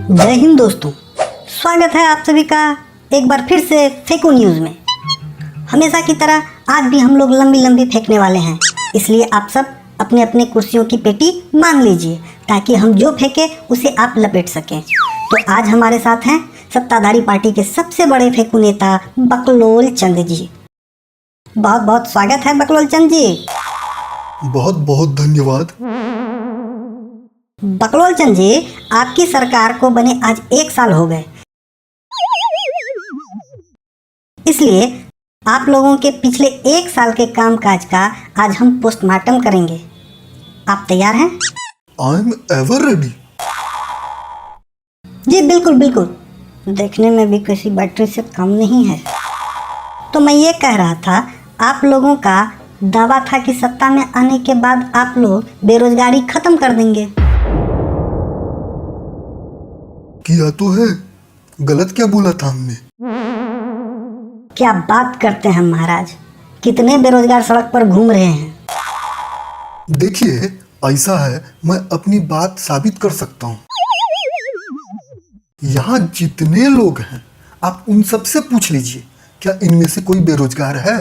जय हिंद दोस्तों, स्वागत है आप सभी का एक बार फिर से फेंकू न्यूज़ में। हमेशा की तरह आज भी हम लोग लंबी लंबी फेंकने वाले हैं, इसलिए आप सब अपने अपने कुर्सियों की पेटी बांध लीजिए ताकि हम जो फेंके उसे आप लपेट सकें। तो आज हमारे साथ हैं सत्ताधारी पार्टी के सबसे बड़े फेंकू नेता बकलोल चंद जी। बहुत बहुत स्वागत है बकलोल चंद जी। बहुत बहुत धन्यवाद। बकलोल चंद जी, आपकी सरकार को बने आज 1 साल हो गए, इसलिए आप लोगों के पिछले 1 साल के कामकाज का आज हम पोस्टमार्टम करेंगे। आप तैयार हैं? I am ever ready. जी बिल्कुल बिल्कुल, देखने में भी किसी बैटरी से कम नहीं है। तो मैं ये कह रहा था, आप लोगों का दावा था कि सत्ता में आने के बाद आप लोग बेरोजगारी खत्म कर देंगे। किया तो है, गलत क्या बोला था हमने? क्या बात करते हैं महाराज, कितने बेरोजगार सड़क पर घूम रहे हैं। देखिए, ऐसा है, मैं अपनी बात साबित कर सकता हूँ। यहाँ जितने लोग हैं, आप उन सबसे पूछ लीजिए, क्या इनमें से कोई बेरोजगार है?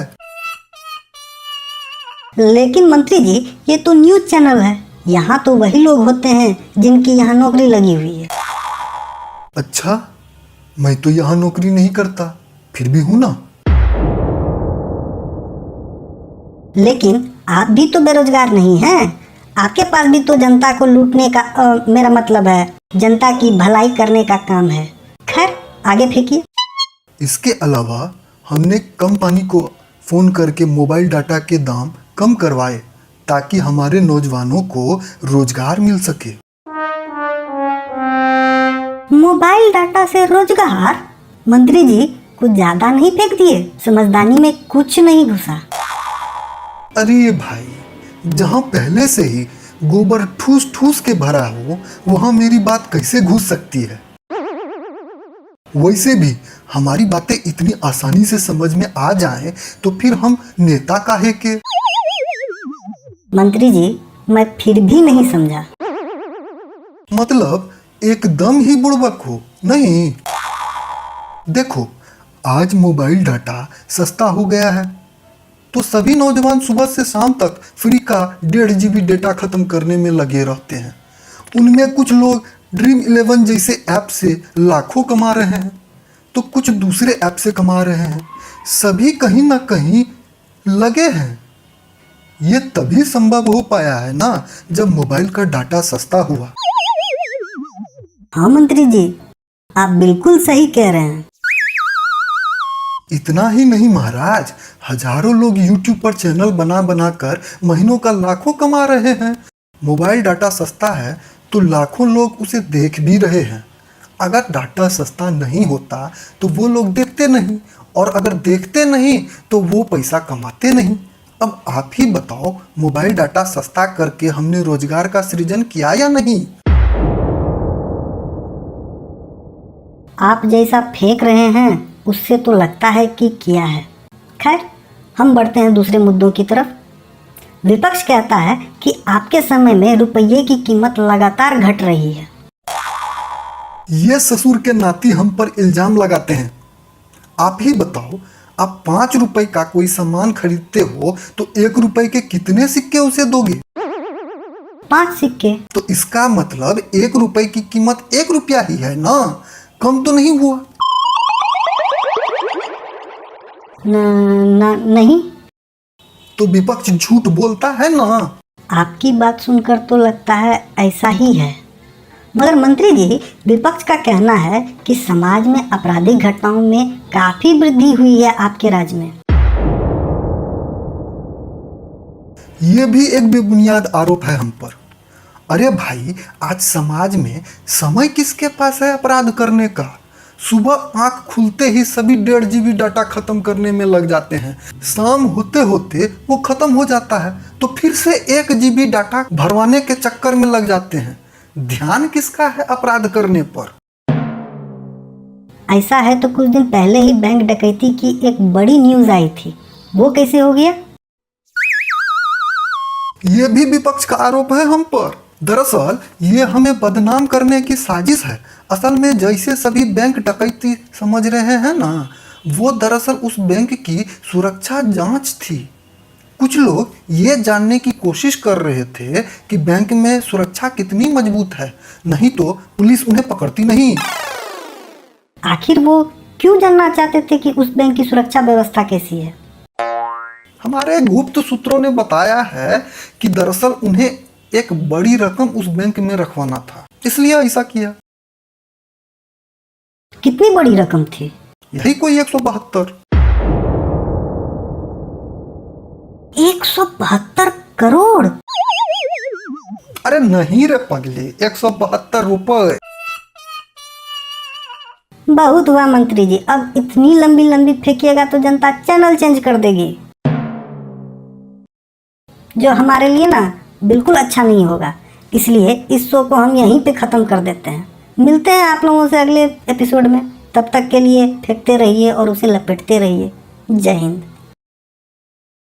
लेकिन मंत्री जी, ये तो न्यूज़ चैनल है, यहाँ तो वही लोग होते हैं जिनकी यहाँ नौकरी लगी हुई है। अच्छा, मैं तो यहाँ नौकरी नहीं करता, फिर भी हूँ ना। लेकिन आप भी तो बेरोजगार नहीं हैं, आपके पास भी तो जनता को लूटने का मेरा मतलब है जनता की भलाई करने का काम है। खैर, आगे फेंकिए। इसके अलावा हमने कम पानी को फोन करके मोबाइल डाटा के दाम कम करवाए ताकि हमारे नौजवानों को रोजगार मिल सके। मोबाइल डाटा से रोजगार? मंत्री जी, कुछ ज्यादा नहीं फेंक दिए? समझदारी में कुछ नहीं घुसा। अरे भाई, जहाँ पहले से ही गोबर ठूस ठूस के भरा हो, वहाँ मेरी बात कैसे घुस सकती है? वैसे भी हमारी बातें इतनी आसानी से समझ में आ जाएं, तो फिर हम नेता काहे के? मंत्री जी, मैं फिर भी नहीं समझा। मतलब एकदम ही बुड़बक हो नहीं? देखो, आज मोबाइल डाटा सस्ता हो गया है, तो सभी नौजवान सुबह से शाम तक फ्री का 1.5 GB डेटा खत्म करने में लगे रहते हैं। उनमें कुछ लोग ड्रीम 11 जैसे ऐप से लाखों कमा रहे हैं, तो कुछ दूसरे ऐप से कमा रहे हैं। सभी कहीं ना कहीं लगे हैं। ये तभी संभव हो पाया है ना, जब मोबाइल का डाटा सस्ता हुआ। हाँ मंत्री जी, आप बिल्कुल सही कह रहे हैं। इतना ही नहीं महाराज, हजारों लोग YouTube पर चैनल बना बना कर महीनों का लाखों कमा रहे हैं। मोबाइल डाटा सस्ता है तो लाखों लोग उसे देख भी रहे हैं। अगर डाटा सस्ता नहीं होता तो वो लोग देखते नहीं, और अगर देखते नहीं तो वो पैसा कमाते नहीं। अब आप ही बताओ, मोबाइल डाटा सस्ता करके हमने रोजगार का सृजन किया या नहीं? आप जैसा फेंक रहे हैं उससे तो लगता है कि किया है। खैर, हम बढ़ते हैं दूसरे मुद्दों की तरफ। विपक्ष कहता है कि आपके समय में रुपये की कीमत लगातार घट रही है। ये ससुर के नाती हम पर इल्जाम लगाते हैं। आप ही बताओ, आप 5 रुपए का कोई सामान खरीदते हो तो 1 रुपए के कितने सिक्के उसे दोगे? 5 सिक्के। तो इसका मतलब 1 रुपए की कीमत 1 रुपया ही है ना, कम तो नहीं हुआ। नहीं। तो विपक्ष झूठ बोलता है ना। आपकी बात सुनकर तो लगता है ऐसा ही है, मगर मंत्री जी, विपक्ष का कहना है कि समाज में आपराधिक घटनाओं में काफी वृद्धि हुई है आपके राज्य में। ये भी एक बेबुनियाद आरोप है हम पर। अरे भाई, आज समाज में समय किसके पास है अपराध करने का? सुबह आंख खुलते ही सभी 1.5 GB डाटा खत्म करने में लग जाते हैं। शाम होते होते वो खत्म हो जाता है, तो फिर से 1 GB डाटा भरवाने के चक्कर में लग जाते हैं। ध्यान किसका है अपराध करने पर? ऐसा है तो कुछ दिन पहले ही बैंक डकैती की एक बड़ी न्यूज आई थी, वो कैसे हो गया? ये भी विपक्ष का आरोप है हम पर। दरअसल ये हमें बदनाम करने की साजिश है। असल में जैसे सभी बैंक डकैती समझ रहे हैं ना, वो दरअसल उस बैंक की सुरक्षा जांच थी। कुछ लोग ये जानने की कोशिश कर रहे थे कि बैंक में सुरक्षा कितनी मजबूत है, नहीं तो पुलिस उन्हें पकड़ती नहीं। आखिर वो क्यों जानना चाहते थे कि उस बैंक की सुरक्षा व्यवस्था कैसी है? हमारे गुप्त सूत्रों ने बताया है कि दरअसल उन्हें एक बड़ी रकम उस बैंक में रखवाना था, इसलिए ऐसा किया। कितनी बड़ी रकम थी? यही कोई 172। 172 करोड़? अरे नहीं रे पगले, 172 रुपए। बहुत हुआ मंत्री जी, अब इतनी लंबी लंबी फेंकिएगा तो जनता चैनल चेंज कर देगी, जो हमारे लिए ना बिल्कुल अच्छा नहीं होगा। इसलिए इस शो को हम यहीं पे ख़त्म कर देते हैं। मिलते हैं आप लोगों से अगले एपिसोड में। तब तक के लिए फेंकते रहिए और उसे लपेटते रहिए। जय हिंद।